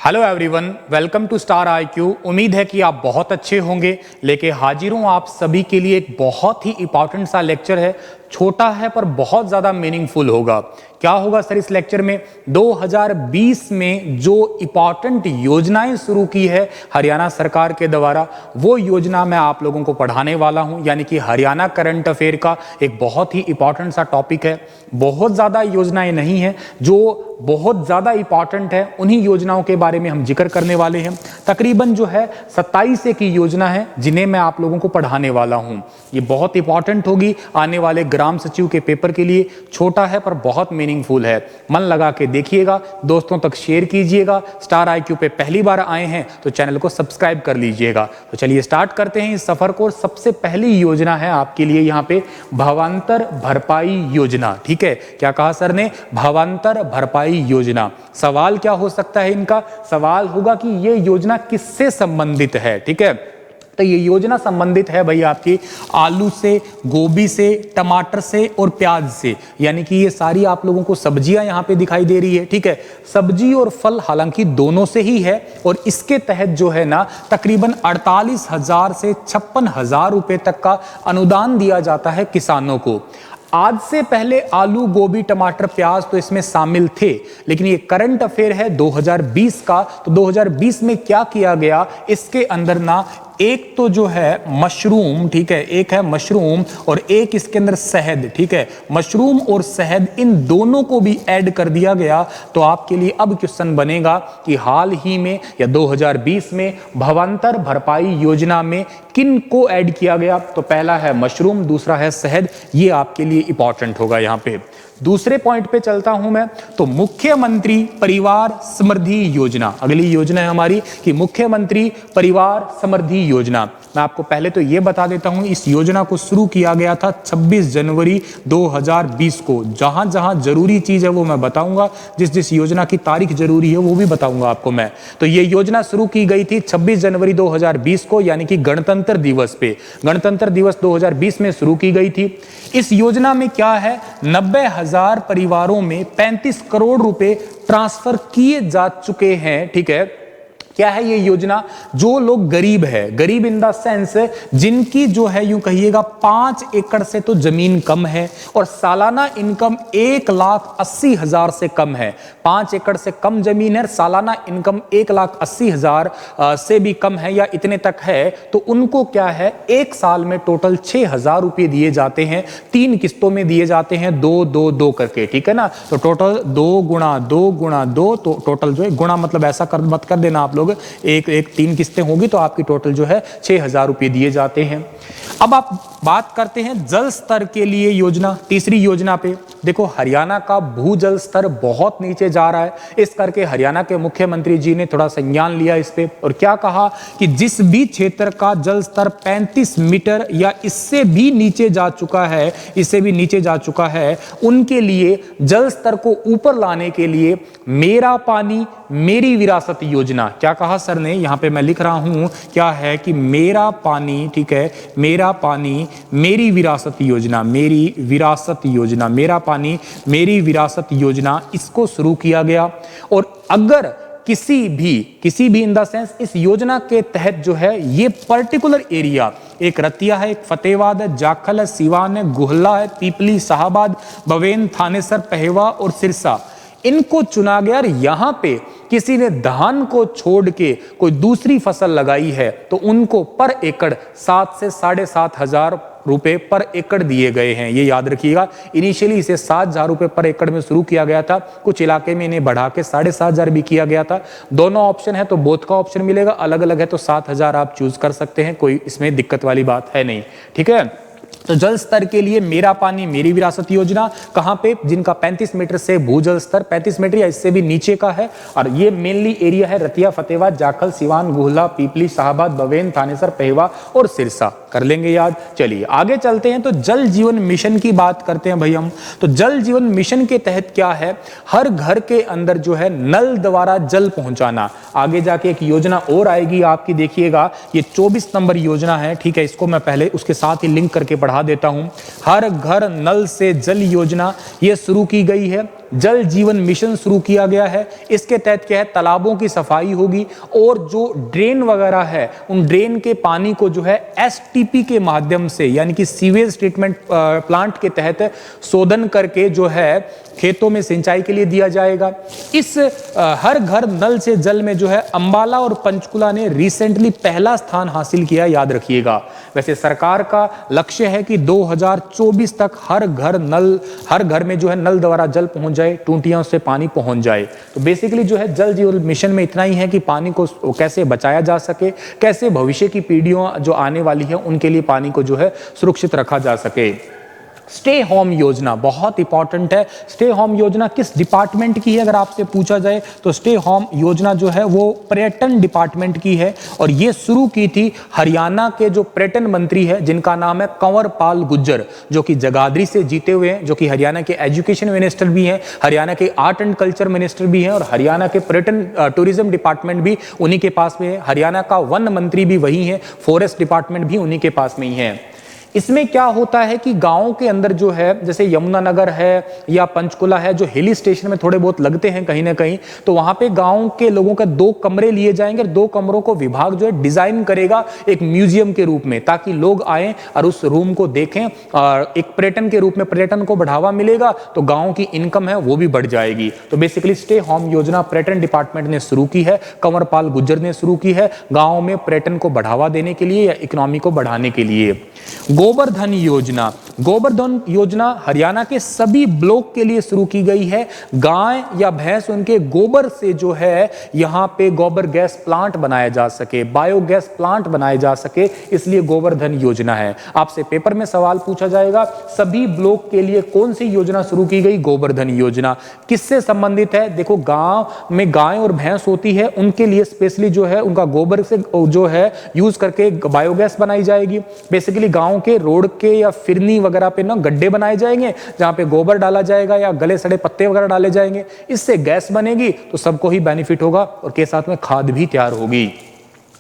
Hello everyone, welcome to star IQ। उम्मीद है कि आप बहुत अच्छे होंगे। लेके हाजिर हूं आप सभी के लिए एक बहुत ही इंपॉर्टेंट सा लेक्चर है। छोटा है पर बहुत ज़्यादा मीनिंगफुल होगा। क्या होगा सर इस लेक्चर में? 2020 में जो इंपॉर्टेंट योजनाएं शुरू की है हरियाणा सरकार के द्वारा, वो योजना मैं आप लोगों को पढ़ाने वाला हूं। यानी कि हरियाणा करंट अफेयर का एक बहुत ही इंपॉर्टेंट सा टॉपिक है। बहुत ज़्यादा योजनाएं नहीं है, जो बहुत ज़्यादा इंपॉर्टेंट है उन्हीं योजनाओं के बारे में हम जिक्र करने वाले हैं। तकरीबन जो है 27 की योजना है जिन्हें मैं आप लोगों को पढ़ाने वाला हूं। ये बहुत इंपॉर्टेंट होगी आने वाले ग्राम सचिव के पेपर के लिए। छोटा है पर बहुत मीनिंगफुल है। मन लगा के देखिएगा, दोस्तों तक शेयर कीजिएगा। स्टार IQ पे पहली बार आए हैं तो चैनल को सब्सक्राइब कर लीजिएगा। तो चलिए स्टार्ट करते हैं इस सफर को। सबसे पहली योजना है आपके लिए यहाँ पे भावांतर भरपाई योजना। ठीक है, क्या कहा सर ने? भावांतर भरपाई योजना। सवाल क्या हो सकता है इनका? सवाल होगा कि ये योजना किससे संबंधित है। ठीक है, तो ये योजना संबंधित है भाई आपकी आलू से, गोभी से, टमाटर से और प्याज से। यानी कि ये सारी आप लोगों को सब्जियां यहां पे दिखाई दे रही है। ठीक है, सब्जी और फल हालांकि दोनों से ही है। और इसके तहत जो है ना तकरीबन 48,000 से 56,000 रुपए तक का अनुदान दिया जाता है किसानों को। आज से पहले आलू, गोभी, टमाटर, प्याज तो इसमें शामिल थे, लेकिन ये करंट अफेयर है 2020 का। तो 2020 में क्या किया गया इसके अंदर ना, एक तो जो है मशरूम, ठीक है, एक है मशरूम और एक इसके अंदर शहद। ठीक है, मशरूम और शहद इन दोनों को भी ऐड कर दिया गया। तो आपके लिए अब क्वेश्चन बनेगा कि हाल ही में या 2020 में भावांतर भरपाई योजना में किन को ऐड किया गया? तो पहला है मशरूम, दूसरा है शहद। ये आपके लिए इंपॉर्टेंट होगा। यहाँ पे दूसरे पॉइंट पे चलता हूं मैं। तो मुख्यमंत्री परिवार समृद्धि योजना, अगली योजना है हमारी कि मुख्यमंत्री परिवार समृद्धि योजना। मैं आपको पहले तो ये बता देता हूं, इस योजना को शुरू किया गया था 26 जनवरी 2020 को। जहां जहां जरूरी चीज है वो मैं बताऊंगा, जिस जिस योजना की तारीख जरूरी है वो भी बताऊंगा आपको मैं। तो ये योजना शुरू की गई थी 26 जनवरी 2020 को, यानी कि गणतंत्र दिवस पे। गणतंत्र दिवस 2020 में शुरू की गई थी। इस योजना में क्या है, 90,000 परिवारों में 35 करोड़ रुपए ट्रांसफर किए जा चुके हैं। ठीक है, क्या है ये योजना? जो लोग गरीब है, गरीब इन द सेंस जिनकी जो है यूं कहिएगा 5 एकड़ से तो जमीन कम है और सालाना इनकम 1,80,000 से कम है। 5 एकड़ से कम जमीन है, सालाना इनकम 1,80,000 से भी कम है या इतने तक है, तो उनको क्या है, एक साल में टोटल 6,000 रुपये दिए जाते हैं। 3 किस्तों में दिए जाते हैं, 2-2-2 करके। ठीक है ना, तो टोटल 2 गुणा 2 गुणा 2, तो टोटल जो है, गुणा मतलब ऐसा कर मत कर देना आप लोग, एक 3 किस्तें होगी तो आपकी टोटल जो है 6,000 रुपये दिए जाते हैं। अब आप बात करते हैं जल स्तर के लिए योजना, तीसरी योजना पे। देखो, हरियाणा का भूजल स्तर बहुत नीचे जा रहा है। इस करके हरियाणा के मुख्यमंत्री जी ने थोड़ा संज्ञान लिया इस पे और क्या कहा कि जिस भी क्षेत्र का जल स्तर 35 मीटर या इससे भी नीचे जा चुका है, इससे भी नीचे जा चुका है, उनके लिए जल स्तर को ऊपर लाने के लिए मेरा पानी मेरी विरासत योजना। क्या कहा सर ने? यहां पे मैं लिख रहा हूं, क्या है कि मेरा पानी, ठीक है, मेरा पानी मेरी विरासत योजना, मेरी विरासत योजना, मेरा पानी मेरी विरासत योजना, इसको शुरू किया गया। और अगर किसी भी इन द सेंस इस योजना के तहत जो है ये पर्टिकुलर एरिया, एक रतिया है, एक फतेहबाद है, जाखल है, सिवान है, गुहला है, पीपली, शाहबाद, बवेन, थानेसर, पहेवा और सिरसा, इनको चुना गया। और यहां पे किसी ने धान को छोड़ के कोई दूसरी फसल लगाई है तो उनको पर एकड़ 7 से 7,500 रुपए पर एकड़ दिए गए हैं। ये याद रखिएगा, इनिशियली इसे 7,000 रुपए पर एकड़ में शुरू किया गया था। कुछ इलाके में इन्हें बढ़ा के 7,500 भी किया गया था। दोनों ऑप्शन है तो बोथ का ऑप्शन मिलेगा, अलग अलग है तो 7,000 आप चूज कर सकते हैं, कोई इसमें दिक्कत वाली बात है नहीं। ठीक है, तो जल स्तर के लिए मेरा पानी मेरी विरासत योजना कहां पे? जिनका 35 मीटर से भूजल स्तर 35 मीटर या इससे भी नीचे का है। और ये मेनली एरिया है रतिया, फतेहबाद, जाखल, सिवान, गुहला, पीपली, शाहबाद, बवेन, थानेसर, पहेवा और सिरसा। कर लेंगे याद। चलिए आगे चलते हैं। तो जल जीवन मिशन की बात करते हैं भाई हम। तो जल जीवन मिशन के तहत क्या है, हर घर के अंदर जो है नल द्वारा जल पहुंचाना। आगे जाके एक योजना और आएगी आपकी, देखिएगा, ये 24 नंबर योजना है। ठीक है, इसको मैं पहले उसके साथ ही लिंक करके पढ़ा देता हूं। हर घर नल से जल योजना ये शुरू की गई है जल जीवन मिशन शुरू किया गया है। इसके तहत क्या है, तालाबों की सफाई होगी और जो ड्रेन वगैरह है उन ड्रेन के पानी को जो है एसटीपी के माध्यम से यानी कि सीवेज ट्रीटमेंट प्लांट के तहत शोधन करके जो है खेतों में सिंचाई के लिए दिया जाएगा। इस हर घर नल से जल में जो है अंबाला और पंचकुला ने रिसेंटली पहला स्थान हासिल किया, याद रखिएगा। वैसे सरकार का लक्ष्य है कि 2024 तक हर घर में जो है नल द्वारा जल पहुंच जाए, टूटियों से पानी पहुंच जाए। तो बेसिकली जो है जल जीवन मिशन में इतना ही है कि पानी को कैसे बचाया जा सके, कैसे भविष्य की पीढ़ियों जो आने वाली है उनके लिए पानी को जो है सुरक्षित रखा जा सके। स्टे होम योजना बहुत इंपॉर्टेंट है। स्टे होम योजना किस डिपार्टमेंट की है अगर आपसे पूछा जाए तो स्टे होम योजना जो है वो पर्यटन डिपार्टमेंट की है और ये शुरू की थी हरियाणा के जो पर्यटन मंत्री है जिनका नाम है कंवर पाल गुर्जर, जो कि जगाधरी से जीते हुए हैं, जो कि हरियाणा के एजुकेशन मिनिस्टर भी हैं, हरियाणा के आर्ट एंड कल्चर मिनिस्टर भी हैं और हरियाणा के पर्यटन टूरिज्म डिपार्टमेंट भी उन्हीं के पास में है। हरियाणा का वन मंत्री भी वही है, फॉरेस्ट डिपार्टमेंट भी उन्हीं के पास में ही है। इसमें क्या होता है कि गांव के अंदर जो है जैसे यमुनानगर है या पंचकुला है जो हिली स्टेशन में थोड़े बहुत लगते हैं कहीं ना कहीं, तो वहां पे गांव के लोगों के 2 कमरे लिए जाएंगे और 2 कमरों को विभाग जो है डिजाइन करेगा एक म्यूजियम के रूप में, ताकि लोग आए और उस रूम को देखें और एक पर्यटन के रूप में पर्यटन को बढ़ावा मिलेगा तो गांव की इनकम है वो भी बढ़ जाएगी। तो बेसिकली स्टे होम योजना पर्यटन डिपार्टमेंट ने शुरू की है, कंवर पाल गुर्जर ने शुरू की है गांव में पर्यटन को बढ़ावा देने के लिए या इकोनॉमी को बढ़ाने के लिए। गोबरधन योजना, गोबरधन योजना हरियाणा के सभी ब्लॉक के लिए शुरू की गई है। गाय या भैंस उनके गोबर से जो है यहां पे गोबर गैस प्लांट बनाया जा सके, बायोगैस प्लांट बनाए जा सके, इसलिए गोबरधन योजना है। आपसे पेपर में सवाल पूछा जाएगा सभी ब्लॉक के लिए कौन सी योजना शुरू की गई, गोबरधन योजना। किससे संबंधित है, देखो गांव में गाय और भैंस होती है उनके लिए स्पेशली जो है उनका गोबर से जो है यूज करके बायोगैस बनाई जाएगी। बेसिकली गांव के रोड के या फिरनी वगैरह पे ना गड्ढे बनाए जाएंगे जहां पे गोबर डाला जाएगा या गले सड़े पत्ते वगैरह डाले जाएंगे, इससे गैस बनेगी तो सबको ही बेनिफिट होगा और के साथ में खाद भी तैयार होगी।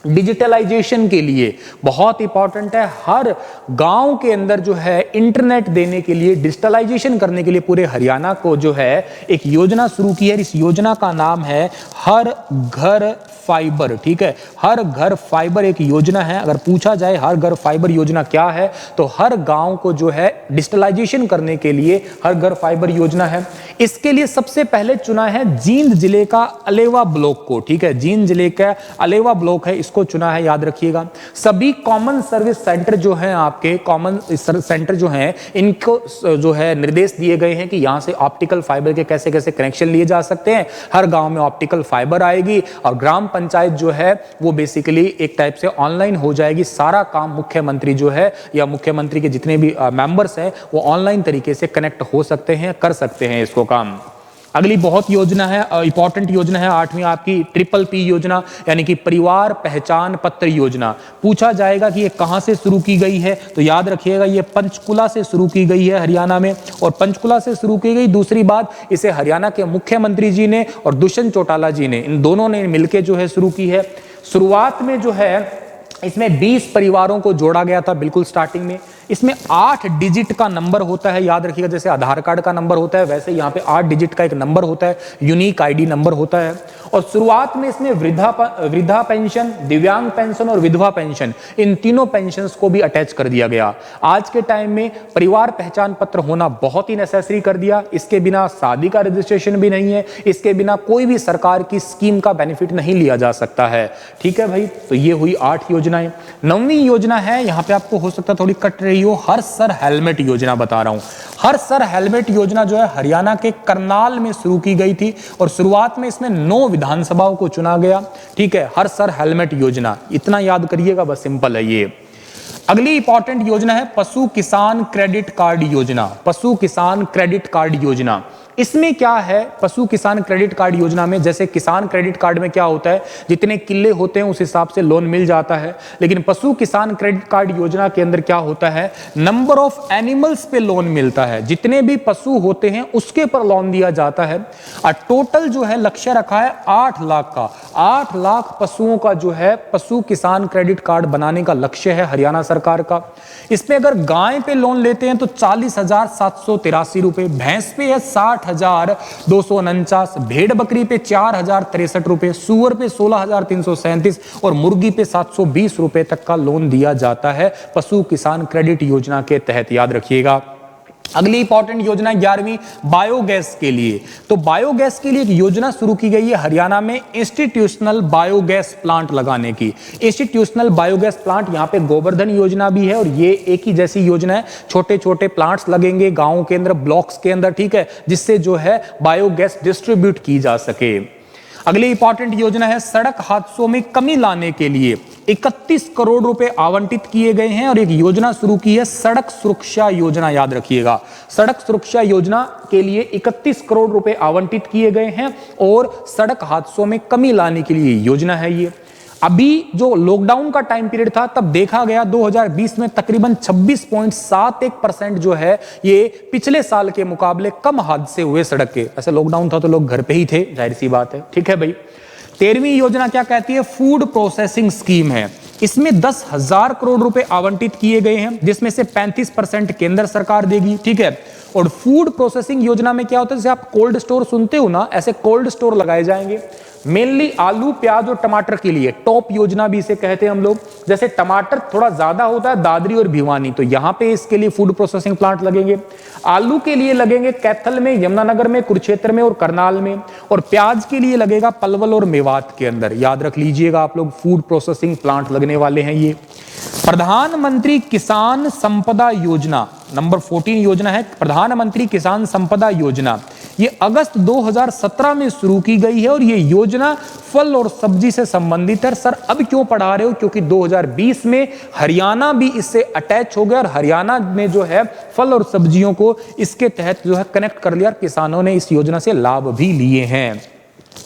डिजिटलाइजेशन के लिए बहुत इंपॉर्टेंट है, हर गांव के अंदर जो है इंटरनेट देने के लिए डिजिटलाइजेशन करने के लिए पूरे हरियाणा को जो है एक योजना शुरू की है। इस योजना का नाम है हर घर फाइबर, ठीक है, हर घर फाइबर एक योजना है। अगर पूछा जाए हर घर फाइबर योजना क्या है तो हर गांव को जो है डिजिटलाइजेशन करने के लिए हर घर फाइबर योजना है। इसके लिए सबसे पहले चुना है जींद जिले का अलेवा ब्लॉक को, ठीक है, जींद जिले का अलेवा ब्लॉक है, इसको चुना है, याद रखिएगा। सभी कॉमन सर्विस सेंटर जो हैं आपके कॉमन सेंटर जो हैं इनको जो है निर्देश दिए गए हैं कि यहां से ऑप्टिकल फाइबर के कैसे कैसे कनेक्शन लिए जा सकते हैं। हर गांव में ऑप्टिकल फाइबर आएगी और ग्राम पंचायत जो है वो बेसिकली एक टाइप से ऑनलाइन हो जाएगी। सारा काम मुख्यमंत्री जो है या मुख्यमंत्री के जितने भी मेंबर्स हैं वो ऑनलाइन तरीके से कनेक्ट हो सकते हैं, कर सकते हैं इसको काम। अगली बहुत योजना है, इंपॉर्टेंट योजना है 8वीं आपकी PPP योजना, यानी कि परिवार पहचान पत्र योजना। पूछा जाएगा कि ये कहां से शुरू की गई है तो याद रखिएगा ये पंचकुला से शुरू की गई है हरियाणा में, और पंचकुला से शुरू की गई। दूसरी बात, इसे हरियाणा के मुख्यमंत्री जी ने और दुष्यंत चौटाला जी ने, इन दोनों ने मिलकर जो है शुरू की है। शुरुआत में जो है इसमें 20 परिवारों को जोड़ा गया था बिल्कुल स्टार्टिंग में। इसमें 8 डिजिट का नंबर होता है, याद रखिएगा, जैसे आधार कार्ड का नंबर होता है वैसे यहाँ पे 8 डिजिट का एक नंबर होता है, यूनिक आईडी नंबर होता है। और शुरुआत में इसमें वृद्धा पेंशन, दिव्यांग पेंशन और विधवा पेंशन, इन तीनों पेंशंस को भी अटैच कर दिया गया। आज के टाइम में परिवार पहचान पत्र होना बहुत ही नेसेसरी कर दिया। इसके बिना शादी का रजिस्ट्रेशन भी नहीं है, इसके बिना कोई भी सरकार की स्कीम का बेनिफिट नहीं लिया जा सकता है, ठीक है भाई। तो ये हुई 8 योजनाएं। 9वीं योजना है, यहाँ पे आपको हो सकता है थोड़ी कट रही हो, हर सर हेलमेट योजना बता रहा हूं। हर सर हेलमेट योजना जो है हरियाणा के करनाल में शुरू की गई थी और शुरुआत में इसमें 9 विधानसभाओं को चुना गया, ठीक है। हर सर हेलमेट योजना, इतना याद करिएगा, बस सिंपल है ये। अगली इंपॉर्टेंट योजना है पशु किसान क्रेडिट कार्ड योजना। पशु किसान क्रेडिट कार्ड योजना, इसमें क्या है, पशु किसान क्रेडिट कार्ड योजना में जैसे किसान क्रेडिट कार्ड में क्या होता है, जितने किले होते हैं उस हिसाब से लोन मिल जाता है, लेकिन पशु किसान क्रेडिट कार्ड योजना के अंदर क्या होता है, नंबर ऑफ एनिमल्स पे लोन मिलता है। जितने भी पशु होते हैं उसके पर लोन दिया जाता है। और टोटल जो है लक्ष्य रखा है 8 लाख का, 8 लाख पशुओं का जो है पशु किसान क्रेडिट कार्ड बनाने का लक्ष्य है हरियाणा सरकार का। इसमें अगर गाय पे लोन लेते हैं तो 40,783 रुपए, भैंस पे है 60 8,249, भेड़ बकरी पे 4,063 रुपए, सुअर पे 16,337 और मुर्गी पे 720 रुपए तक का लोन दिया जाता है पशु किसान क्रेडिट योजना के तहत, याद रखिएगा। अगली इंपॉर्टेंट योजना 11वीं बायोगैस के लिए। तो बायोगैस के लिए एक योजना शुरू की गई है हरियाणा में, इंस्टीट्यूशनल बायोगैस प्लांट लगाने की। इंस्टीट्यूशनल बायोगैस प्लांट, यहां पे गोवर्धन योजना भी है और ये एक ही जैसी योजना है। छोटे छोटे प्लांट्स लगेंगे गांवों के अंदर, ब्लॉक्स के अंदर, ठीक है, जिससे जो है बायोगैस डिस्ट्रीब्यूट की जा सके। अगली इंपॉर्टेंट योजना है सड़क हादसों में कमी लाने के लिए 31 करोड़ रुपए आवंटित किए गए हैं और एक योजना शुरू की है सड़क सुरक्षा योजना, याद रखिएगा। सड़क सुरक्षा योजना के लिए 31 करोड़ रुपए आवंटित किए गए हैं और सड़क हादसों में कमी लाने के लिए योजना है ये। अभी जो लॉकडाउन का टाइम पीरियड था तब देखा गया 2020 में तकरीबन 26.71% जो है ये पिछले साल के मुकाबले कम हादसे हुए सड़क के। ऐसे लॉकडाउन था तो लोग घर पे ही थे, जाहिर सी बात है, ठीक है भाई। 13वीं योजना क्या कहती है? फूड प्रोसेसिंग स्कीम है। इसमें 10,000 करोड़ रुपए आवंटित किए गए हैं, जिसमें से 35% केंद्र सरकार देगी, ठीक है। और फूड प्रोसेसिंग योजना में क्या होता है, जैसे आप कोल्ड स्टोर सुनते हो ना, ऐसे कोल्ड स्टोर लगाए जाएंगे मेनली आलू, प्याज और टमाटर के लिए। टॉप योजना भी इसे कहते हैं हम लोग। जैसे टमाटर थोड़ा ज्यादा होता है दादरी और भिवानी, तो यहां पे इसके लिए फूड प्रोसेसिंग प्लांट लगेंगे। आलू के लिए लगेंगे कैथल में, यमुनानगर में, कुरुक्षेत्र में और करनाल में। और प्याज के लिए लगेगा पलवल और मेवात के अंदर। याद रख लीजिएगा आप लोग, फूड प्रोसेसिंग प्लांट लगने वाले हैं ये। प्रधानमंत्री किसान संपदा योजना, नंबर 14 योजना है प्रधानमंत्री किसान संपदा योजना। ये अगस्त 2017 में शुरू की गई है और ये योजना फल और सब्जी से संबंधित है। सर अब क्यों पढ़ा रहे हो? क्योंकि 2020 में हरियाणा भी इससे अटैच हो गया और हरियाणा में जो है फल और सब्जियों को इसके तहत जो है कनेक्ट कर लिया और किसानों ने इस योजना से लाभ भी लिए हैं।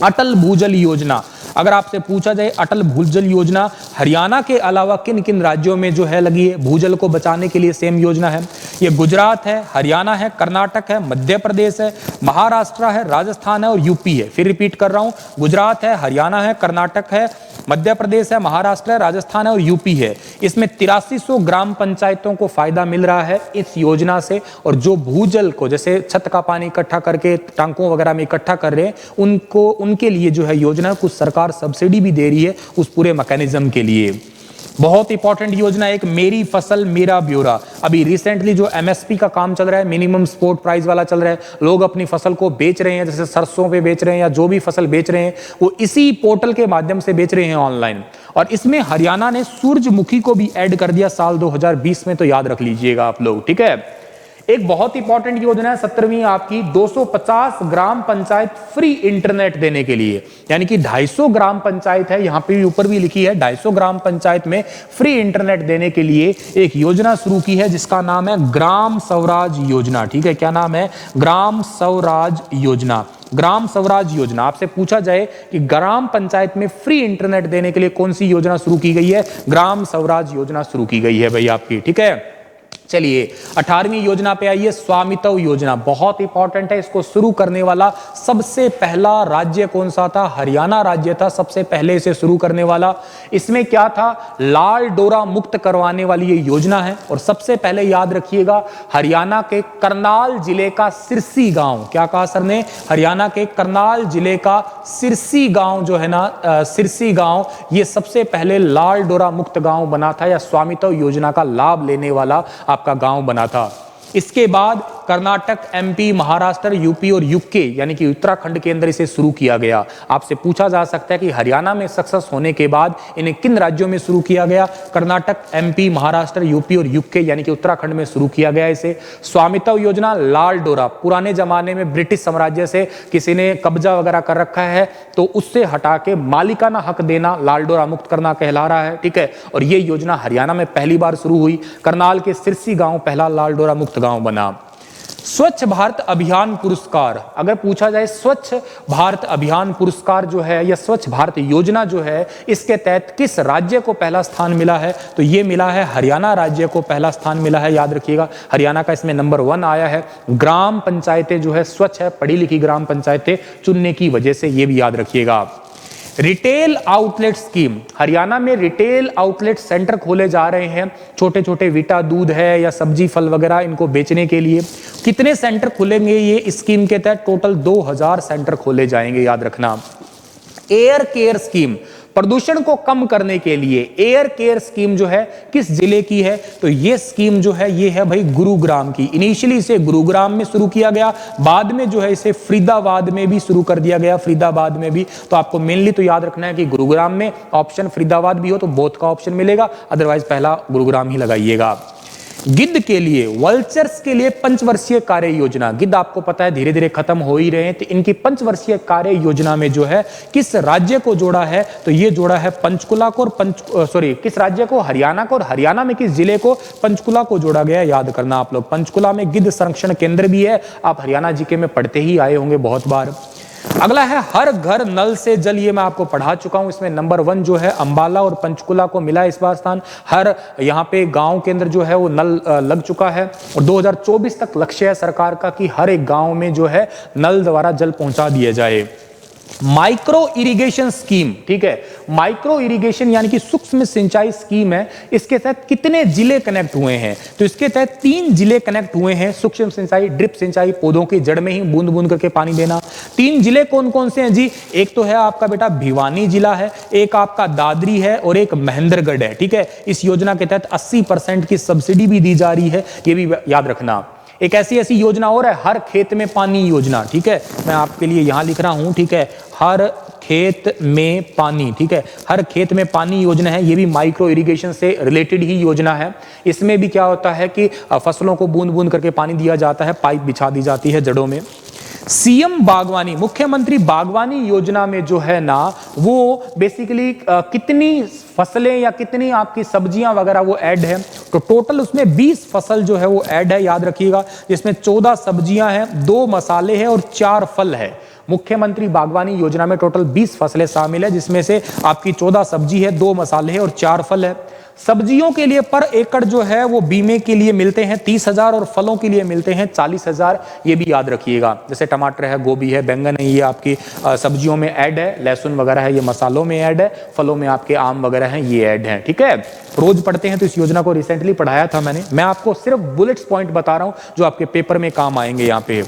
अटल भूजल योजना, अगर आपसे पूछा जाए अटल भूजल योजना हरियाणा के अलावा किन किन राज्यों में जो है लगी है भूजल को बचाने के लिए सेम योजना है? ये गुजरात है, हरियाणा है, कर्नाटक है, मध्य प्रदेश है, महाराष्ट्र है, राजस्थान है और यूपी है। फिर रिपीट कर रहा हूं, गुजरात है, हरियाणा है, कर्नाटक है, मध्य प्रदेश है, महाराष्ट्र है, राजस्थान है और यूपी है। इसमें 8300 ग्राम पंचायतों को फायदा मिल रहा है इस योजना से। और जो भूजल को जैसे छत का पानी इकट्ठा करके टांकों वगैरह में इकट्ठा कर रहे हैं उनको, उनके लिए जो है योजना कुछ सरकार सब्सिडी भी दे रही है उस पूरे मैकेनिज्म के लिए। बहुत इंपॉर्टेंट योजना एक मेरी फसल मेरा ब्यौरा। अभी रिसेंटली जो एमएसपी का काम चल रहा है, मिनिमम सपोर्ट प्राइस वाला चल रहा है, लोग अपनी फसल को बेच रहे हैं, जैसे सरसों पे बेच रहे हैं या जो भी फसल बेच रहे हैं वो इसी पोर्टल के माध्यम से बेच रहे हैं ऑनलाइन। और इसमें हरियाणा ने सूरजमुखी को भी ऐड कर दिया साल 2020 में, तो याद रख लीजिएगा आप लोग, ठीक है। एक बहुत इंपॉर्टेंट योजना है 17वीं आपकी, 250 ग्राम पंचायत फ्री इंटरनेट देने के लिए। यानी कि 250 ग्राम पंचायत है, यहां पे भी ऊपर भी लिखी है 250 ग्राम पंचायत में फ्री इंटरनेट देने के लिए एक योजना शुरू की है जिसका नाम है ग्राम स्वराज योजना, ठीक है। क्या नाम है? ग्राम स्वराज योजना। ग्राम स्वराज योजना, आपसे पूछा जाए कि ग्राम पंचायत में फ्री इंटरनेट देने के लिए कौन सी योजना शुरू की गई है? ग्राम स्वराज योजना शुरू की गई है भाई आपकी, ठीक है। चलिए 18वीं योजना पे आइए, स्वामित्व योजना। बहुत इंपॉर्टेंट है, इसको शुरू करने वाला सबसे पहला राज्य कौन सा था? हरियाणा राज्य था सबसे पहले इसे शुरू करने वाला। इसमें क्या था? लाल डोरा मुक्त करवाने वाली ये योजना है। और सबसे पहले याद रखिएगा हरियाणा के करनाल जिले का सिरसी गांव, क्या कहा सर ने? हरियाणा के करनाल जिले का सिरसी गांव जो है ना, सिरसी गांव, ये सबसे पहले लाल डोरा मुक्त गांव बना था या स्वामित्व योजना का लाभ लेने वाला आपका गांव बना था। इसके बाद कर्नाटक, एमपी, महाराष्ट्र, यूपी और यूके यानी कि उत्तराखंड के अंदर इसे शुरू किया गया। आपसे पूछा जा सकता है कि हरियाणा में सक्सेस होने के बाद इन्हें किन राज्यों में शुरू किया गया? कर्नाटक, एमपी, महाराष्ट्र, यूपी और यूके यानी कि उत्तराखंड में शुरू किया गया इसे। स्वामित्व योजना, लाल डोरा, पुराने जमाने में ब्रिटिश साम्राज्य से किसी ने कब्जा वगैरह कर रखा है तो उससे हटा के मालिकाना हक देना, लाल डोरा मुक्त करना कहला रहा है, ठीक है। और ये योजना हरियाणा में पहली बार शुरू हुई। करनाल के सिरसी गांव पहला लाल डोरा मुक्त गांव बना। स्वच्छ भारत अभियान पुरस्कार, अगर पूछा जाए स्वच्छ भारत अभियान पुरस्कार जो है या स्वच्छ भारत योजना जो है, इसके तहत किस राज्य को पहला स्थान मिला है? तो ये मिला है हरियाणा राज्य को पहला स्थान मिला है। याद रखिएगा हरियाणा का इसमें नंबर 1 आया है। ग्राम पंचायतें जो है स्वच्छ है, पढ़ी लिखी ग्राम पंचायतें चुनने की वजह से, ये भी याद रखिएगा। रिटेल आउटलेट स्कीम, हरियाणा में रिटेल आउटलेट सेंटर खोले जा रहे हैं, छोटे छोटे विटा दूध है या सब्जी फल वगैरह इनको बेचने के लिए। कितने सेंटर खुलेंगे ये स्कीम के तहत? टोटल 2000 सेंटर खोले जाएंगे, याद रखना। एयर केयर स्कीम, प्रदूषण को कम करने के लिए एयर केयर स्कीम जो है किस जिले की है? तो ये स्कीम जो है ये है भाई गुरुग्राम की। इनिशियली इसे गुरुग्राम में शुरू किया गया, बाद में जो है इसे फरीदाबाद में भी शुरू कर दिया गया, फरीदाबाद में भी। तो आपको मेनली तो याद रखना है कि गुरुग्राम में, ऑप्शन फरीदाबाद भी हो तो बोथ का ऑप्शन मिलेगा, अदरवाइज पहला गुरुग्राम ही लगाइएगा। गिद्ध के लिए, वल्चर्स के लिए पंचवर्षीय कार्य योजना, गिद्ध आपको पता है धीरे धीरे खत्म हो ही रहे हैं, तो इनकी पंचवर्षीय कार्य योजना में जो है किस राज्य को जोड़ा है? तो ये जोड़ा है पंचकुला को, और किस राज्य को? हरियाणा को। और हरियाणा में किस जिले को? पंचकुला को जोड़ा गया, याद करना आप लोग। पंचकुला में गिद्ध संरक्षण केंद्र भी है, आप हरियाणा जीके में पढ़ते ही आए होंगे बहुत बार। अगला है हर घर नल से जल, ये मैं आपको पढ़ा चुका हूं। इसमें नंबर 1 जो है अंबाला और पंचकुला को मिला इस बार स्थान। हर यहाँ पे गांव के अंदर जो है वो नल लग चुका है, और 2024 तक लक्ष्य है सरकार का कि हर एक गांव में जो है नल द्वारा जल पहुंचा दिया जाए। माइक्रो इरिगेशन स्कीम, ठीक है, माइक्रो इरिगेशन यानी कि सूक्ष्म सिंचाई स्कीम है। इसके तहत कितने जिले कनेक्ट हुए हैं? तो इसके तहत 3 जिले कनेक्ट हुए हैं। सूक्ष्म सिंचाई, ड्रिप सिंचाई, पौधों की जड़ में ही बूंद बूंद करके पानी देना। 3 जिले कौन कौन से हैं जी? एक तो है आपका बेटा भिवानी जिला है, एक आपका दादरी है, और एक महेंद्रगढ़ है, ठीक है। इस योजना के तहत 80% की सब्सिडी भी दी जा रही है, ये भी याद रखना। एक ऐसी योजना और है, हर खेत में पानी योजना, ठीक है, मैं आपके लिए यहां लिख रहा हूं, ठीक है, हर खेत में पानी, ठीक है, हर खेत में पानी योजना है। ये भी माइक्रो इरिगेशन से रिलेटेड ही योजना है। इसमें भी क्या होता है कि फसलों को बूंद बूंद करके पानी दिया जाता है, पाइप बिछा दी जाती है जड़ों में। सीएम बागवानी, मुख्यमंत्री बागवानी योजना में जो है ना वो बेसिकली कितनी फसलें या कितनी आपकी सब्जियां वगैरह वो ऐड है? तो टोटल उसमें 20 फसल जो है वो ऐड है, याद रखिएगा। जिसमें 14 सब्जियां हैं, 2 मसाले हैं और 4 फल है। मुख्यमंत्री बागवानी योजना में टोटल 20 फसलें शामिल है, जिसमें से आपकी 14 सब्जी है, 2 मसाले हैं और 4 फल है। सब्जियों के लिए पर एकड़ जो है वो बीमे के लिए मिलते हैं 30,000 और फलों के लिए मिलते हैं 40,000, ये भी याद रखिएगा। जैसे टमाटर है, गोभी है, बैंगन है, ये आपकी सब्जियों में ऐड है, लहसुन वगैरह है ये मसालों में ऐड है, फलों में आपके आम वगैरह हैं ये ऐड है, ठीक है। रोज पढ़ते हैं तो इस योजना को रिसेंटली पढ़ाया था मैंने, मैं आपको सिर्फ बुलेट्स पॉइंट बता रहा हूं जो आपके पेपर में काम आएंगे। यहाँ पे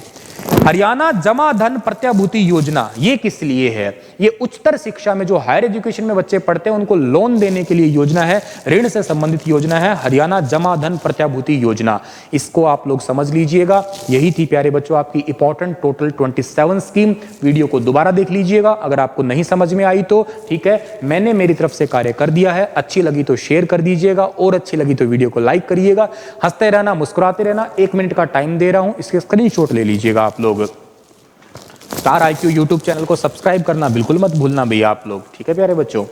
हरियाणा जमा धन प्रत्याभूति योजना, ये किस लिए है? ये उच्चतर शिक्षा में जो हायर एजुकेशन में बच्चे पढ़ते हैं उनको लोन देने के लिए योजना है, ऋण से संबंधित योजना है, हरियाणा जमा धन प्रत्याभूति योजना। इसको आप लोग समझ लीजिएगा। यही थी प्यारे बच्चों आपकी इंपॉर्टेंट टोटल 27 स्कीम। वीडियो को दोबारा देख लीजिएगा अगर आपको नहीं समझ में आई तो, ठीक है। मैंने मेरी तरफ से कार्य कर दिया है, अच्छी लगी तो शेयर कर दीजिएगा, और अच्छी लगी तो वीडियो को लाइक करिएगा। हंसते रहना, मुस्कुराते रहना। 1 मिनट का टाइम दे रहा हूं, इसके स्क्रीनशॉट ले लीजिएगा आप लोग। स्टार IQ यूट्यूब चैनल को सब्सक्राइब करना बिल्कुल मत भूलना भैया आप लोग, ठीक है प्यारे बच्चों।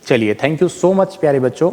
चलिए, थैंक यू सो मच प्यारे बच्चों।